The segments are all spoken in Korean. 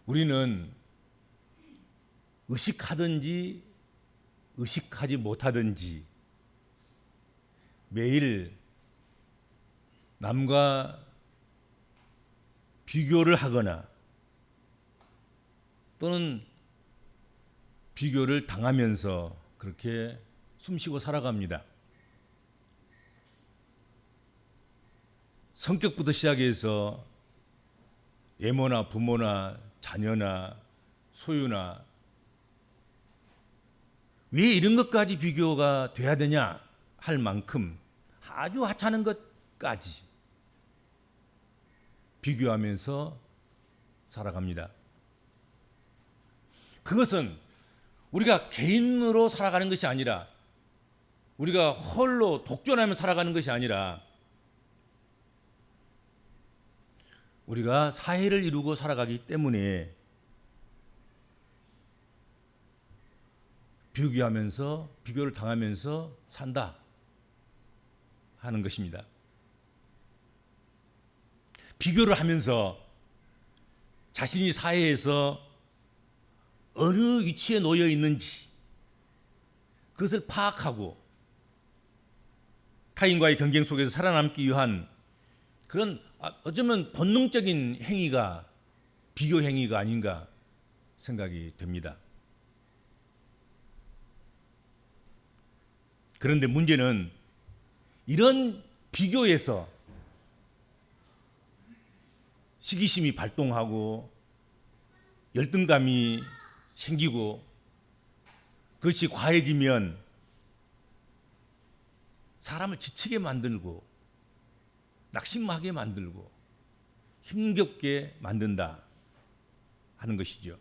우리는 의식하든지 의식하지 못하든지 매일 남과 비교를 하거나 또는 비교를 당하면서 그렇게 숨쉬고 살아갑니다. 성격부터 시작해서 외모나 부모나 자녀나 소유나 왜 이런 것까지 비교가 돼야 되냐 할 만큼 아주 하찮은 것까지 비교하면서 살아갑니다. 그것은 우리가 개인으로 살아가는 것이 아니라 우리가 홀로 독존하며 살아가는 것이 아니라 우리가 사회를 이루고 살아가기 때문에 비교를 당하면서 산다 하는 것입니다. 비교를 하면서 자신이 사회에서 어느 위치에 놓여 있는지 그것을 파악하고 타인과의 경쟁 속에서 살아남기 위한 그런 어쩌면 본능적인 행위가 비교 행위가 아닌가 생각이 됩니다. 그런데 문제는 이런 비교에서 시기심이 발동하고 열등감이 생기고 그것이 과해지면 사람을 지치게 만들고 낙심하게 만들고 힘겹게 만든다 하는 것이죠.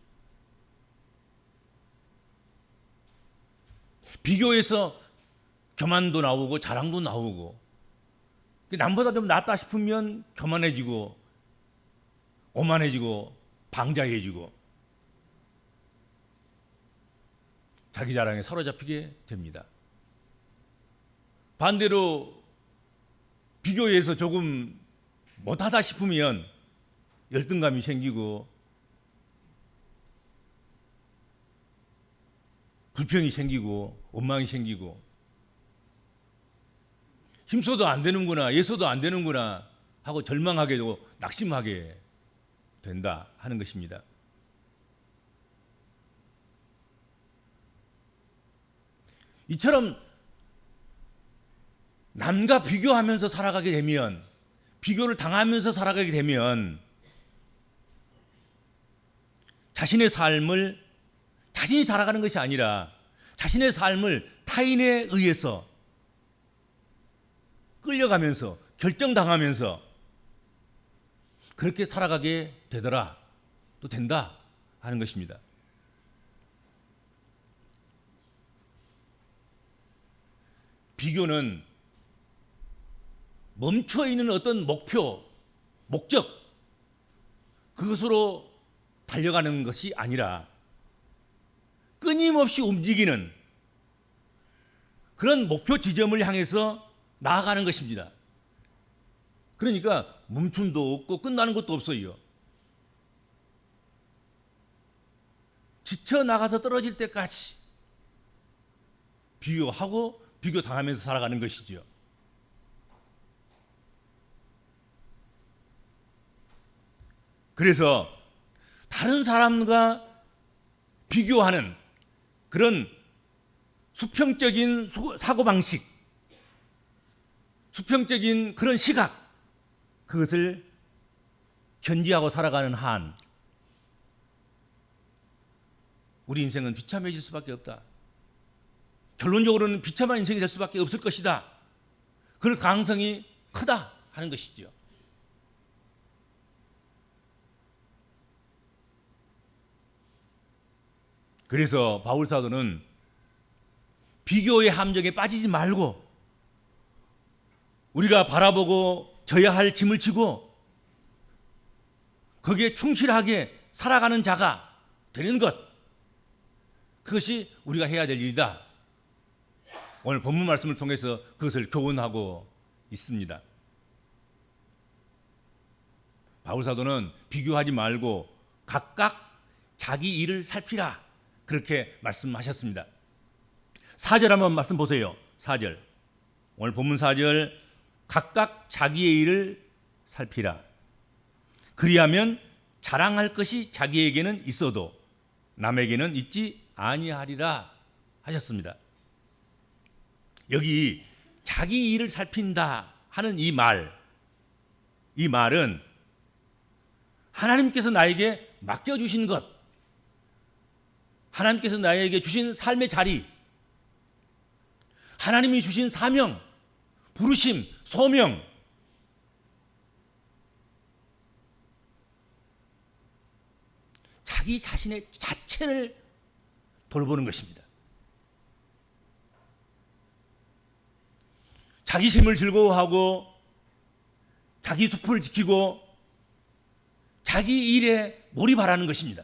비교에서 교만도 나오고 자랑도 나오고 남보다 좀 낫다 싶으면 교만해지고 오만해지고 방자해지고 자기 자랑에 사로잡히게 됩니다. 반대로 비교해서 조금 못하다 싶으면 열등감이 생기고 불평이 생기고 원망이 생기고 힘써도 안 되는구나 애써도 안 되는구나 하고 절망하게 되고 낙심하게 된다 하는 것입니다. 이처럼 남과 비교하면서 살아가게 되면 비교를 당하면서 살아가게 되면 자신의 삶을 자신이 살아가는 것이 아니라 자신의 삶을 타인에 의해서 끌려가면서 결정당하면서 그렇게 살아가게 되더라 또 된다 하는 것입니다. 비교는 멈춰 있는 어떤 목표, 목적 그것으로 달려가는 것이 아니라 끊임없이 움직이는 그런 목표 지점을 향해서 나아가는 것입니다. 그러니까 멈춤도 없고 끝나는 것도 없어요. 지쳐 나가서 떨어질 때까지 비교하고 비교당하면서 살아가는 것이죠. 그래서 다른 사람과 비교하는 그런 수평적인 사고방식, 수평적인 그런 시각, 그것을 견지하고 살아가는 한 우리 인생은 비참해질 수밖에 없다. 결론적으로는 비참한 인생이 될 수밖에 없을 것이다. 그럴 가능성이 크다 하는 것이죠. 그래서 바울 사도는 비교의 함정에 빠지지 말고 우리가 바라보고 져야 할 짐을 지고 거기에 충실하게 살아가는 자가 되는 것, 그것이 우리가 해야 될 일이다. 오늘 본문 말씀을 통해서 그것을 교훈하고 있습니다. 바울 사도는 비교하지 말고 각각 자기 일을 살피라. 그렇게 말씀하셨습니다. 4절 한번 말씀 보세요. 4절. 오늘 본문 4절. 각각 자기의 일을 살피라. 그리하면 자랑할 것이 자기에게는 있어도 남에게는 있지 아니하리라 하셨습니다. 여기 자기 일을 살핀다 하는 이 말은 하나님께서 나에게 맡겨주신 것, 하나님께서 나에게 주신 삶의 자리, 하나님이 주신 사명, 부르심, 소명, 자기 자신의 자체를 돌보는 것입니다. 자기 삶을 즐거워하고 자기 숲을 지키고 자기 일에 몰입하라는 것입니다.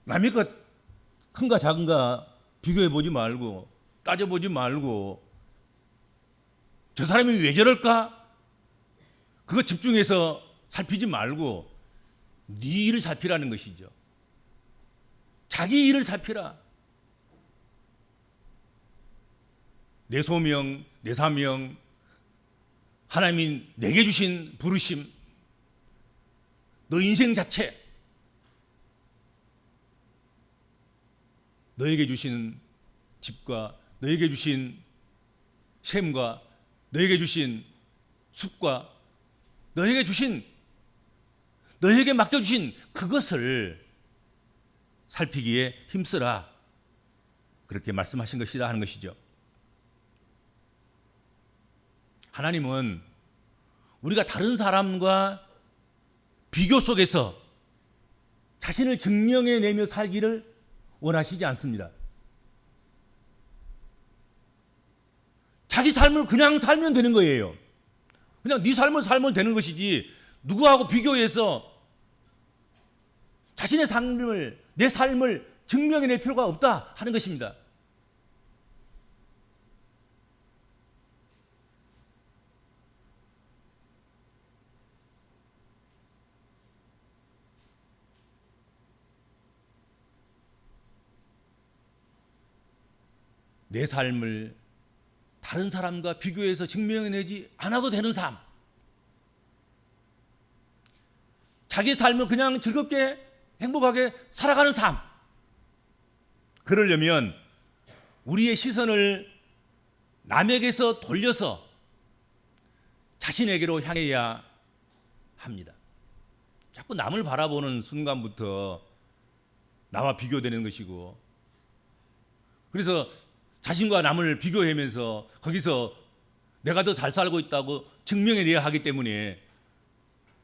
남의 것 큰가 작은가 비교해보지 말고 따져보지 말고 저 사람이 왜 저럴까? 그거 집중해서 살피지 말고 네 일을 살피라는 것이죠. 자기 일을 살피라. 내 소명, 내 사명, 하나님이 내게 주신 부르심, 너 인생 자체, 너에게 주신 집과 너에게 주신 샘과 너에게 주신 숲과 너에게 맡겨주신 그것을 살피기에 힘쓰라. 그렇게 말씀하신 것이다 하는 것이죠. 하나님은 우리가 다른 사람과 비교 속에서 자신을 증명해내며 살기를 원하시지 않습니다. 자기 삶을 그냥 살면 되는 거예요. 그냥 네 삶을 살면 되는 것이지 누구하고 비교해서 자신의 삶을, 내 삶을 증명해낼 필요가 없다 하는 것입니다. 내 삶을 다른 사람과 비교해서 증명해내지 않아도 되는 삶, 자기 삶을 그냥 즐겁게 행복하게 살아가는 삶, 그러려면 우리의 시선을 남에게서 돌려서 자신에게로 향해야 합니다. 자꾸 남을 바라보는 순간부터 나와 비교되는 것이고, 그래서 자신과 남을 비교하면서 거기서 내가 더 잘 살고 있다고 증명해내야 하기 때문에,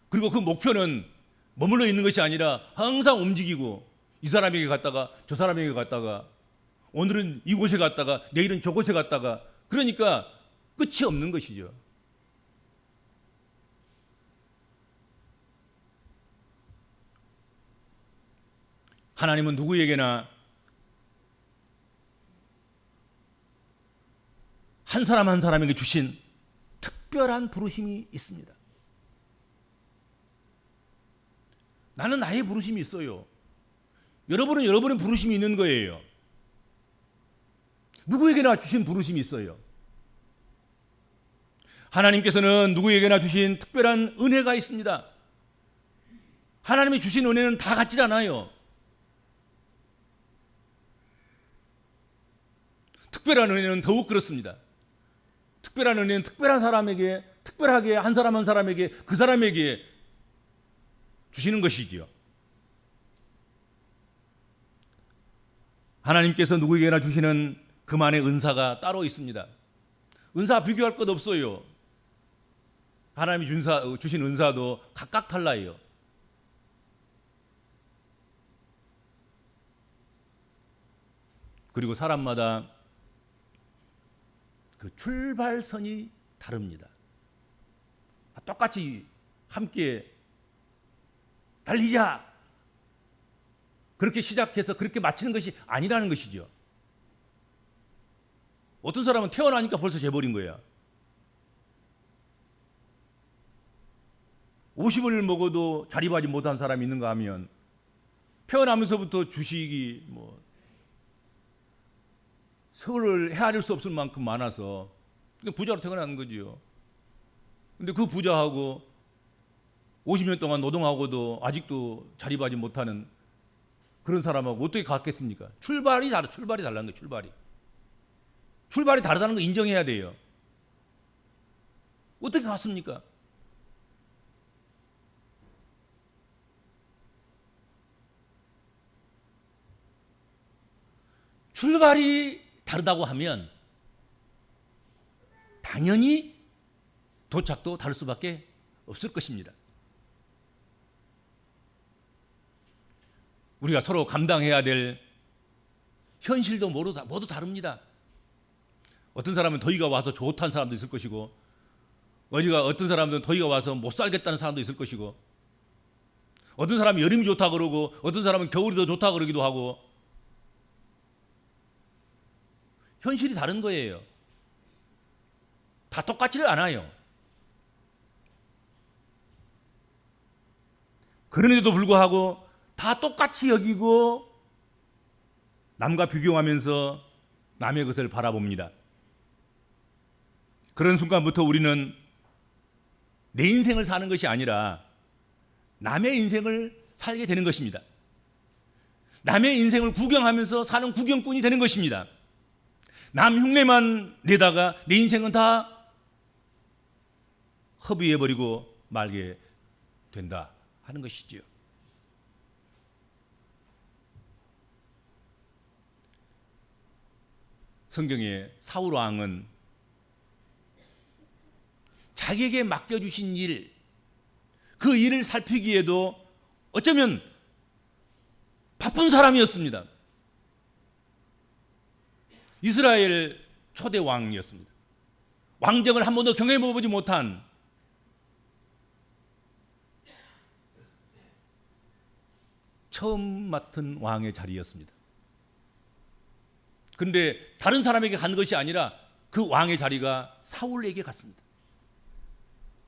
그리고 그 목표는 머물러 있는 것이 아니라 항상 움직이고 이 사람에게 갔다가 저 사람에게 갔다가 오늘은 이곳에 갔다가 내일은 저곳에 갔다가, 그러니까 끝이 없는 것이죠. 하나님은 누구에게나 한 사람 한 사람에게 주신 특별한 부르심이 있습니다. 나는 나의 부르심이 있어요. 여러분은 여러분의 부르심이 있는 거예요. 누구에게나 주신 부르심이 있어요. 하나님께서는 누구에게나 주신 특별한 은혜가 있습니다. 하나님이 주신 은혜는 다 같지 않아요. 특별한 은혜는 더욱 그렇습니다. 특별한 은혜는 특별한 사람에게, 특별하게 한 사람 한 사람에게, 그 사람에게 주시는 것이지요. 하나님께서 누구에게나 주시는 그만의 은사가 따로 있습니다. 은사 비교할 것 없어요. 하나님이 주신 은사도 각각 달라요. 그리고 사람마다 그 출발선이 다릅니다. 똑같이 함께 달리자, 그렇게 시작해서 그렇게 마치는 것이 아니라는 것이죠. 어떤 사람은 태어나니까 벌써 재버린 거야. 50을 먹어도 자립하지 못한 사람이 있는가 하면 태어나면서부터 주식이 서로를 헤아릴 수 없을 만큼 많아서 부자로 태어나는 거지요. 근데 그 부자하고 50년 동안 노동하고도 아직도 자립하지 못하는 그런 사람하고 어떻게 같겠습니까? 출발이 다르다는 거예요. 출발이 다르다는 거 인정해야 돼요. 어떻게 같습니까? 출발이 다르다고 하면 당연히 도착도 다를 수밖에 없을 것입니다. 우리가 서로 감당해야 될 현실도 모두 다릅니다. 어떤 사람은 더위가 와서 좋다는 사람도 있을 것이고, 어떤 사람은 더위가 와서 못 살겠다는 사람도 있을 것이고, 어떤 사람은 여름이 좋다 그러고, 어떤 사람은 겨울이 더 좋다 그러기도 하고, 현실이 다른 거예요. 다 똑같지를 않아요. 그런데도 불구하고 다 똑같이 여기고 남과 비교하면서 남의 것을 바라봅니다. 그런 순간부터 우리는 내 인생을 사는 것이 아니라 남의 인생을 살게 되는 것입니다. 남의 인생을 구경하면서 사는 구경꾼이 되는 것입니다. 남 흉내만 내다가 내 인생은 다 허비해버리고 말게 된다 하는 것이지요. 성경의 사울 왕은 자기에게 맡겨주신 일, 그 일을 살피기에도 어쩌면 바쁜 사람이었습니다. 이스라엘 초대 왕이었습니다. 왕정을 한 번도 경험해보지 못한 처음 맡은 왕의 자리였습니다. 그런데 다른 사람에게 간 것이 아니라 그 왕의 자리가 사울에게 갔습니다.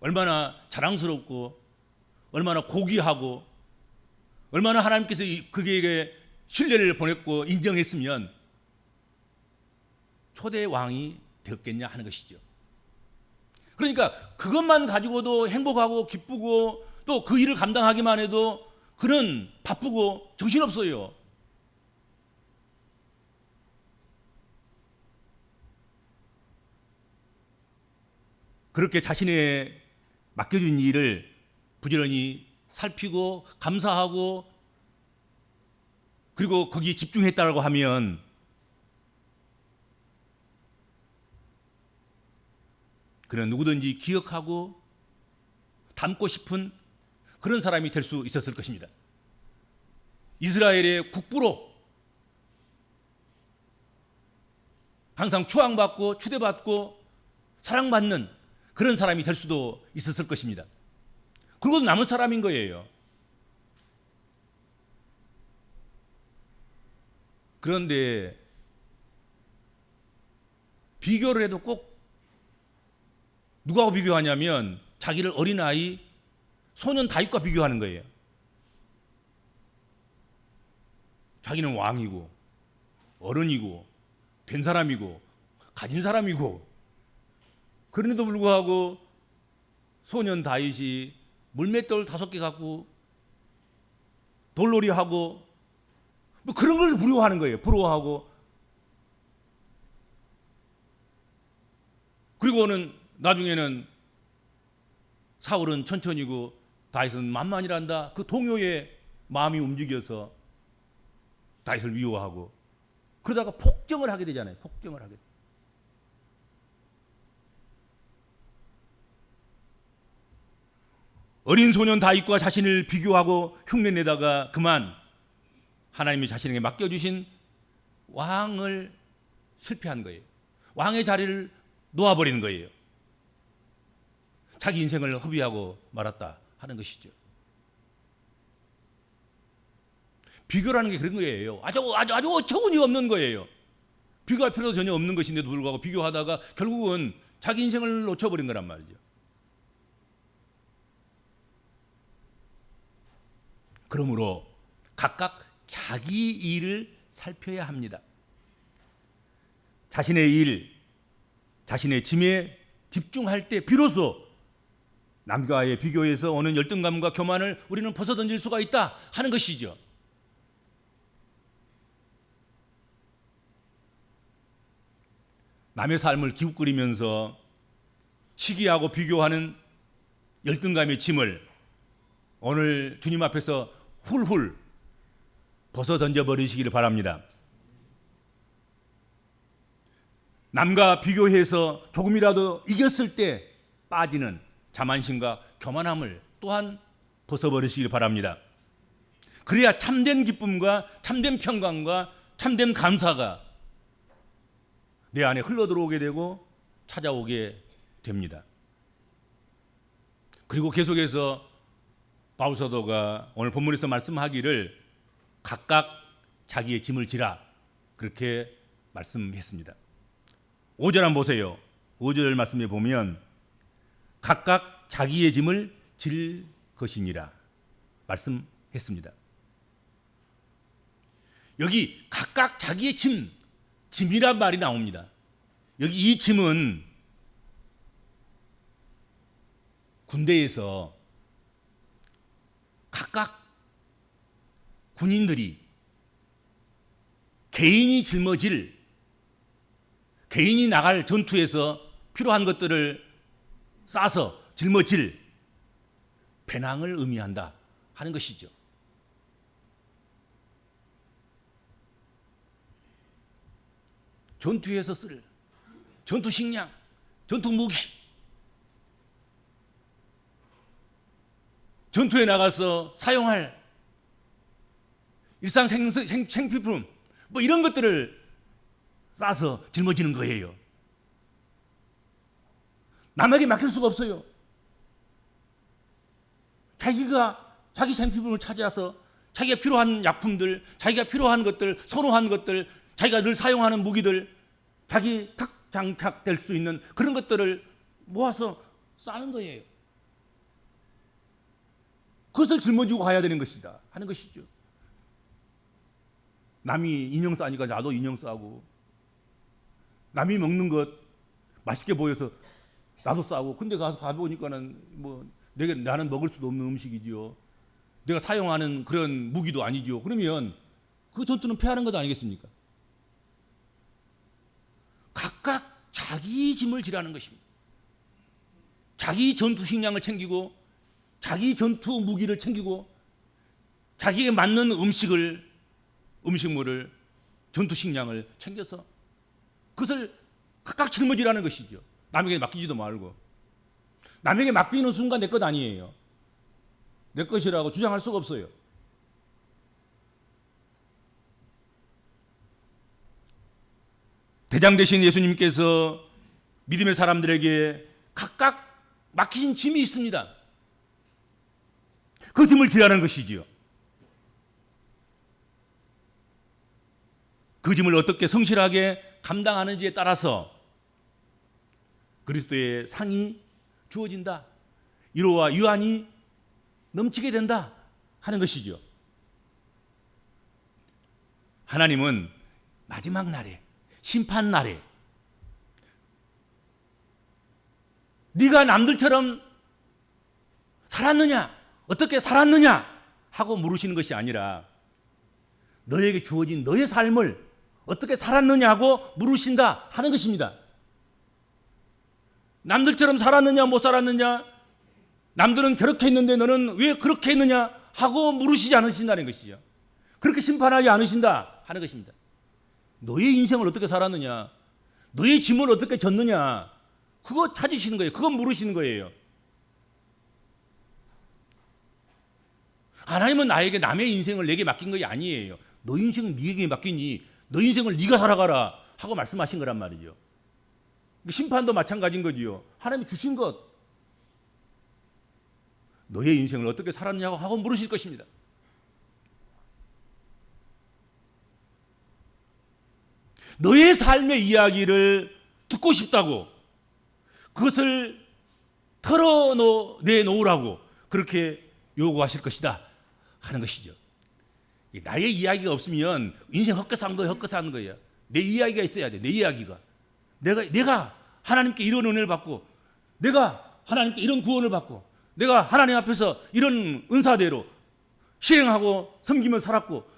얼마나 자랑스럽고 얼마나 고귀하고 얼마나 하나님께서 그에게 신뢰를 보냈고 인정했으면 초대 왕이 되었겠냐 하는 것이죠. 그러니까 그것만 가지고도 행복하고 기쁘고 또 그 일을 감당하기만 해도 그는 바쁘고 정신없어요. 그렇게 자신의 맡겨준 일을 부지런히 살피고 감사하고 그리고 거기에 집중했다고 하면 그는 누구든지 기억하고 닮고 싶은 그런 사람이 될 수 있었을 것입니다. 이스라엘의 국부로 항상 추앙받고 추대받고 사랑받는 그런 사람이 될 수도 있었을 것입니다. 그리고 남은 사람인 거예요. 그런데 비교를 해도 꼭 누구하고 비교하냐면 자기를 어린아이 소년 다윗과 비교하는 거예요. 자기는 왕이고 어른이고 된 사람이고 가진 사람이고 그런데도 불구하고 소년 다윗이 물맷돌 5개 갖고 돌놀이하고 뭐 그런 걸 부러워하는 거예요. 부러워하고 그리고는 나중에는 사울은 천천히고 다윗은 만만이란다. 그 동요에 마음이 움직여서 다윗을 미워하고 그러다가 폭정을 하게 되잖아요. 폭정을 하게. 어린 소년 다윗과 자신을 비교하고 흉내내다가 그만 하나님이 자신에게 맡겨주신 왕을 실패한 거예요. 왕의 자리를 놓아버리는 거예요. 자기 인생을 허비하고 말았다 하는 것이죠. 비교라는 게 그런 거예요. 아주 어처구니 없는 거예요. 비교할 필요도 전혀 없는 것인데도 불구하고 비교하다가 결국은 자기 인생을 놓쳐버린 거란 말이죠. 그러므로 각각 자기 일을 살펴야 합니다. 자신의 일, 자신의 짐에 집중할 때 비로소 남과의 비교에서 오는 열등감과 교만을 우리는 벗어던질 수가 있다 하는 것이죠. 남의 삶을 기웃거리면서 시기하고 비교하는 열등감의 짐을 오늘 주님 앞에서 훌훌 벗어던져 버리시기를 바랍니다. 남과 비교해서 조금이라도 이겼을 때 빠지는 자만심과 교만함을 또한 벗어버리시길 바랍니다. 그래야 참된 기쁨과 참된 평강과 참된 감사가 내 안에 흘러들어오게 되고 찾아오게 됩니다. 그리고 계속해서 바울 사도가 오늘 본문에서 말씀하기를 각각 자기의 짐을 지라 그렇게 말씀했습니다. 5절 한번 보세요. 5절 말씀에 보면 각각 자기의 짐을 질 것이니라 말씀했습니다. 여기 각각 자기의 짐이란 말이 나옵니다. 여기 이 짐은 군대에서 각각 군인들이 개인이 짊어질, 개인이 나갈 전투에서 필요한 것들을 싸서 짊어질 배낭을 의미한다 하는 것이죠. 전투에서 쓸 전투 식량, 전투 무기, 전투에 나가서 사용할 일상 생필품 뭐 이런 것들을 싸서 짊어지는 거예요. 남에게 맡길 수가 없어요. 자기가 자기 생필품을 찾아서 자기가 필요한 약품들, 자기가 필요한 것들, 선호한 것들, 자기가 늘 사용하는 무기들, 자기 탁 장착될 수 있는 그런 것들을 모아서 싸는 거예요. 그것을 짊어지고 가야 되는 것이다 하는 것이죠. 남이 인형 싸니까 나도 인형 싸고, 남이 먹는 것 맛있게 보여서 나도 싸고, 근데 가서 가보니까는 뭐 나는 먹을 수도 없는 음식이지요. 내가 사용하는 그런 무기도 아니죠. 그러면 그 전투는 패하는 것 아니겠습니까? 각각 자기 짐을 지라는 것입니다. 자기 전투 식량을 챙기고, 자기 전투 무기를 챙기고, 자기에게 맞는 음식물을, 전투 식량을 챙겨서 그것을 각각 짊어지라는 것이죠. 남에게 맡기지도 말고. 남에게 맡기는 순간 내 것 아니에요. 내 것이라고 주장할 수가 없어요. 대장 되신 예수님께서 믿음의 사람들에게 각각 맡기신 짐이 있습니다. 그 짐을 지라는 것이지요. 그 짐을 어떻게 성실하게 감당하는지에 따라서 그리스도의 상이 주어진다, 위로와 유한이 넘치게 된다 하는 것이죠. 하나님은 마지막 날에, 심판 날에 네가 남들처럼 살았느냐, 어떻게 살았느냐 하고 물으시는 것이 아니라 너에게 주어진 너의 삶을 어떻게 살았느냐고 물으신다 하는 것입니다. 남들처럼 살았느냐 못 살았느냐, 남들은 저렇게 했는데 너는 왜 그렇게 했느냐 하고 물으시지 않으신다는 것이죠. 그렇게 심판하지 않으신다 하는 것입니다. 너의 인생을 어떻게 살았느냐, 너의 짐을 어떻게 졌느냐, 그거 찾으시는 거예요. 그거 물으시는 거예요. 하나님은 나에게 남의 인생을 내게 맡긴 것이 아니에요. 너 인생은 네게 맡기니 너 인생을 네가 살아가라 하고 말씀하신 거란 말이죠. 심판도 마찬가지인 거지요. 하나님이 주신 것, 너의 인생을 어떻게 살았냐고 하고 물으실 것입니다. 너의 삶의 이야기를 듣고 싶다고, 그것을 털어내놓으라고 그렇게 요구하실 것이다 하는 것이죠. 나의 이야기가 없으면 인생 헛것서 한 거예요. 헛것서 하는 거예요. 내 이야기가 있어야 돼. 내 이야기가. 내가 하나님께 이런 은혜를 받고, 내가 하나님께 이런 구원을 받고, 내가 하나님 앞에서 이런 은사대로 실행하고 섬기며 살았고,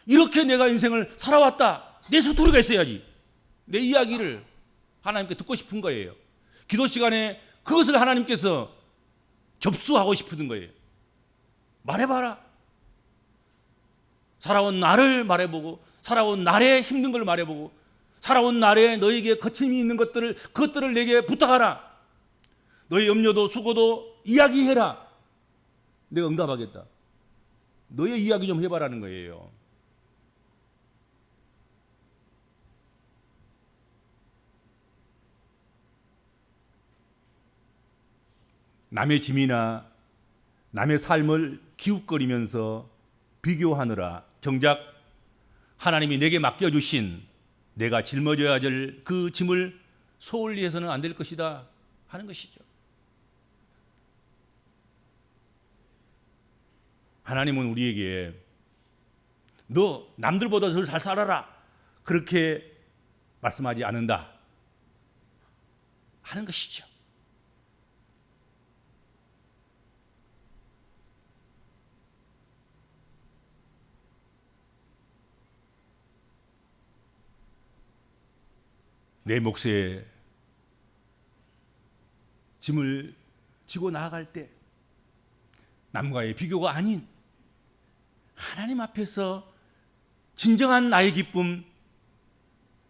이렇게 내가 인생을 살아왔다. 내 스토리가 있어야지. 내 이야기를 하나님께 듣고 싶은 거예요. 기도 시간에 그것을 하나님께서 접수하고 싶은 거예요. 말해봐라. 살아온 나를 말해보고, 살아온 나의 힘든 걸 말해보고, 살아온 나의 너에게 거침이 있는 그것들을 내게 부탁하라. 너의 염려도 수고도 이야기해라. 내가 응답하겠다. 너의 이야기 좀 해봐라는 거예요. 남의 짐이나 남의 삶을 기웃거리면서 비교하느라 정작 하나님이 내게 맡겨주신 내가 짊어져야 될 그 짐을 소홀히 해서는 안 될 것이다 하는 것이죠. 하나님은 우리에게 너 남들보다 더 잘 살아라 그렇게 말씀하지 않는다 하는 것이죠. 내 몫에 짐을 지고 나아갈 때 남과의 비교가 아닌 하나님 앞에서 진정한 나의 기쁨,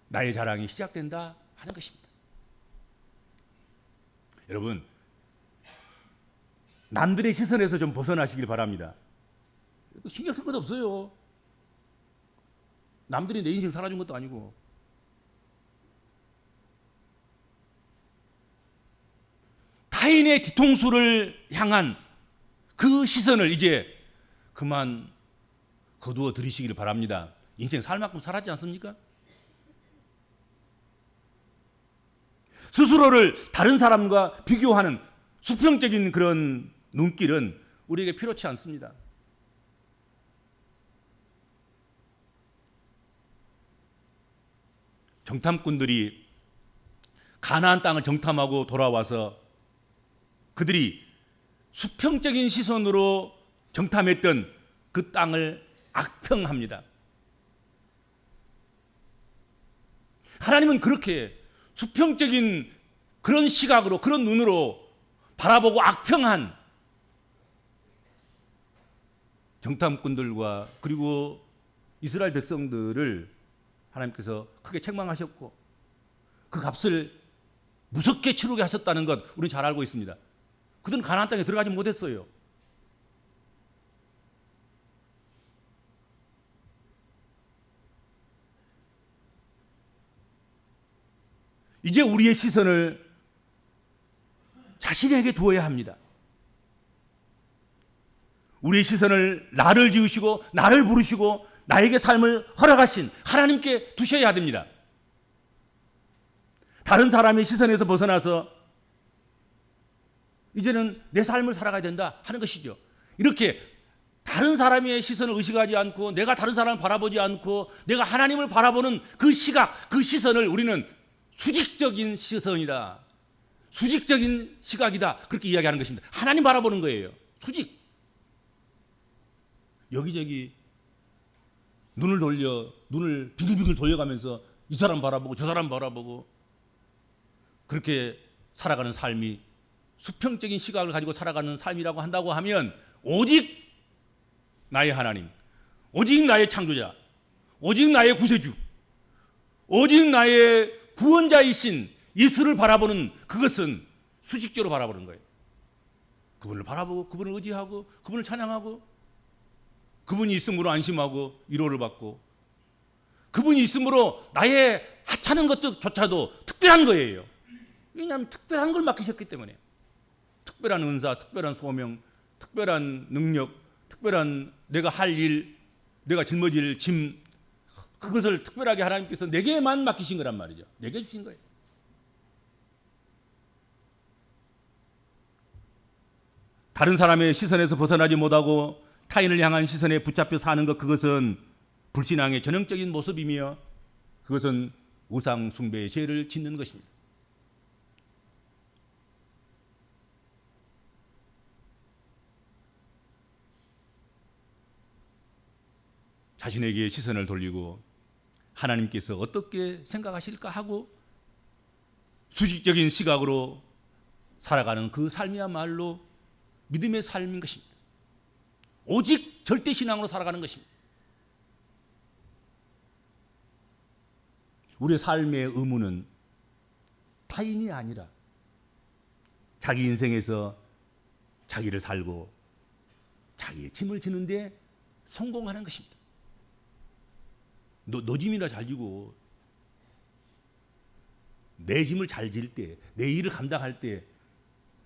나의 자랑이 시작된다 하는 것입니다. 여러분, 남들의 시선에서 좀 벗어나시길 바랍니다. 신경 쓸 것도 없어요. 남들이 내 인생 살아준 것도 아니고. 타인의 뒤통수를 향한 그 시선을 이제 그만 거두어 들이시기를 바랍니다. 인생 살 만큼 살았지 않습니까? 스스로를 다른 사람과 비교하는 수평적인 그런 눈길은 우리에게 필요치 않습니다. 정탐꾼들이 가나안 땅을 정탐하고 돌아와서 그들이 수평적인 시선으로 정탐했던 그 땅을 악평합니다. 하나님은 그렇게 수평적인 그런 시각으로, 그런 눈으로 바라보고 악평한 정탐꾼들과 그리고 이스라엘 백성들을 하나님께서 크게 책망하셨고 그 값을 무섭게 치르게 하셨다는 것 우리는 잘 알고 있습니다. 그들은 가나안 땅에 들어가지 못했어요. 이제 우리의 시선을 자신에게 두어야 합니다. 우리의 시선을 나를 지으시고 나를 부르시고 나에게 삶을 허락하신 하나님께 두셔야 됩니다. 다른 사람의 시선에서 벗어나서 이제는 내 삶을 살아가야 된다 하는 것이죠. 이렇게 다른 사람의 시선을 의식하지 않고 내가 다른 사람을 바라보지 않고 내가 하나님을 바라보는 그 시각, 그 시선을 우리는 수직적인 시선이다. 수직적인 시각이다. 그렇게 이야기하는 것입니다. 하나님 바라보는 거예요. 수직. 여기저기 눈을 빙글빙글 돌려가면서 이 사람 바라보고 저 사람 바라보고 그렇게 살아가는 삶이 수평적인 시각을 가지고 살아가는 삶이라고 한다고 하면 오직 나의 하나님, 오직 나의 창조자, 오직 나의 구세주, 오직 나의 구원자이신 예수를 바라보는 그것은 수직적으로 바라보는 거예요. 그분을 바라보고 그분을 의지하고 그분을 찬양하고 그분이 있음으로 안심하고 위로를 받고 그분이 있음으로 나의 하찮은 것조차도 특별한 거예요. 왜냐하면 특별한 걸 맡기셨기 때문에 특별한 은사, 특별한 소명, 특별한 능력, 특별한 내가 할 일, 내가 짊어질 짐 그것을 특별하게 하나님께서 내게만 맡기신 거란 말이죠. 내게 주신 거예요. 다른 사람의 시선에서 벗어나지 못하고 타인을 향한 시선에 붙잡혀 사는 것, 그것은 불신앙의 전형적인 모습이며 그것은 우상 숭배의 죄를 짓는 것입니다. 자신에게 시선을 돌리고 하나님께서 어떻게 생각하실까 하고 수직적인 시각으로 살아가는 그 삶이야말로 믿음의 삶인 것입니다. 오직 절대신앙으로 살아가는 것입니다. 우리의 삶의 의무는 타인이 아니라 자기 인생에서 자기를 살고 자기의 짐을 지는데 성공하는 것입니다. 너 짐이나 잘 지고 내 짐을 잘 질 때, 내 일을 감당할 때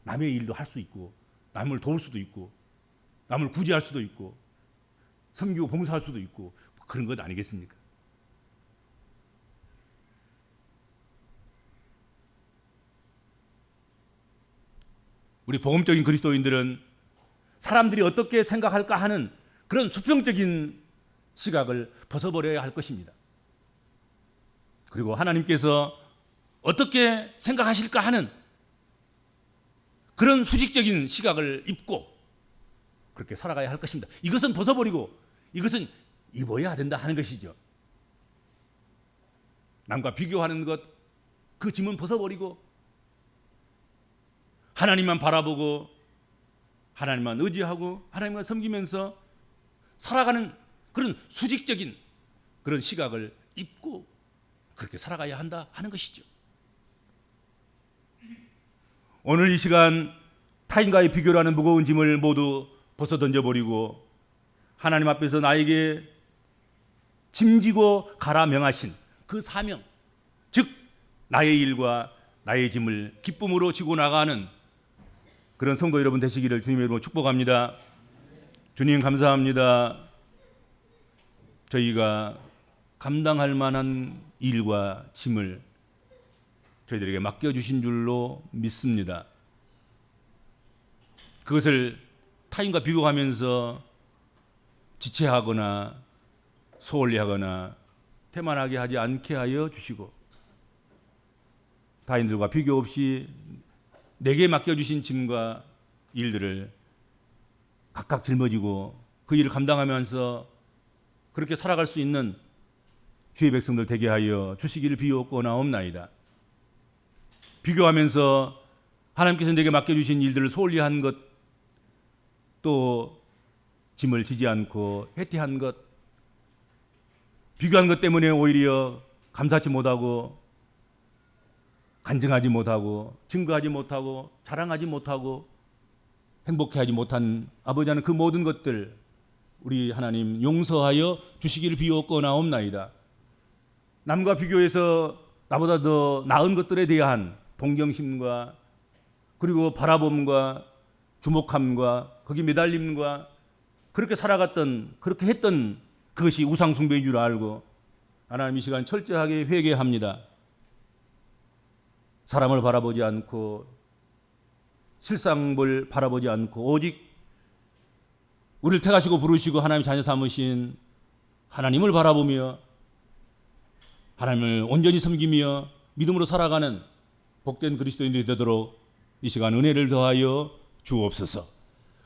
남의 일도 할 수 있고 남을 도울 수도 있고 남을 구제할 수도 있고 섬기고 봉사할 수도 있고 그런 것 아니겠습니까? 우리 복음적인 그리스도인들은 사람들이 어떻게 생각할까 하는 그런 수평적인 시각을 벗어버려야 할 것입니다. 그리고 하나님께서 어떻게 생각하실까 하는 그런 수직적인 시각을 입고 그렇게 살아가야 할 것입니다. 이것은 벗어버리고 이것은 입어야 된다 하는 것이죠. 남과 비교하는 것, 그 짐은 벗어버리고 하나님만 바라보고 하나님만 의지하고 하나님만 섬기면서 살아가는 그런 수직적인 그런 시각을 입고 그렇게 살아가야 한다 하는 것이죠. 오늘 이 시간 타인과의 비교라는 무거운 짐을 모두 벗어 던져버리고 하나님 앞에서 나에게 짐지고 가라 명하신 그 사명, 즉 나의 일과 나의 짐을 기쁨으로 지고 나가는 그런 성도 여러분 되시기를 주님의 이름으로 축복합니다. 주님 감사합니다. 저희가 감당할 만한 일과 짐을 저희들에게 맡겨주신 줄로 믿습니다. 그것을 타인과 비교하면서 지체하거나 소홀히하거나 태만하게 하지 않게 하여 주시고 타인들과 비교 없이 내게 맡겨주신 짐과 일들을 각각 짊어지고 그 일을 감당하면서 그렇게 살아갈 수 있는 주의 백성들 되게 하여 주시기를 비옵고나옵나이다. 비교하면서 하나님께서 내게 맡겨주신 일들을 소홀히 한 것, 또 짐을 지지 않고 회퇴한 것, 비교한 것 때문에 오히려 감사치 못하고 간증하지 못하고 증거하지 못하고 자랑하지 못하고 행복해하지 못한 아버지 하나님, 그 모든 것들 우리 하나님 용서하여 주시기를 비옵고나옵나이다. 남과 비교해서 나보다 더 나은 것들에 대한 동경심과 그리고 바라봄과 주목함과 거기 매달림과 그렇게 살아갔던, 그렇게 했던 그것이 우상숭배인 줄 알고 하나님 이 시간 철저하게 회개합니다. 사람을 바라보지 않고 실상을 바라보지 않고 오직 우리를 택하시고 부르시고 하나님 자녀 삼으신 하나님을 바라보며 하나님을 온전히 섬기며 믿음으로 살아가는 복된 그리스도인들이 되도록 이 시간 은혜를 더하여 주옵소서.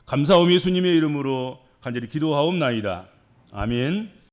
감사하며 예수님의 이름으로 간절히 기도하옵나이다. 아멘.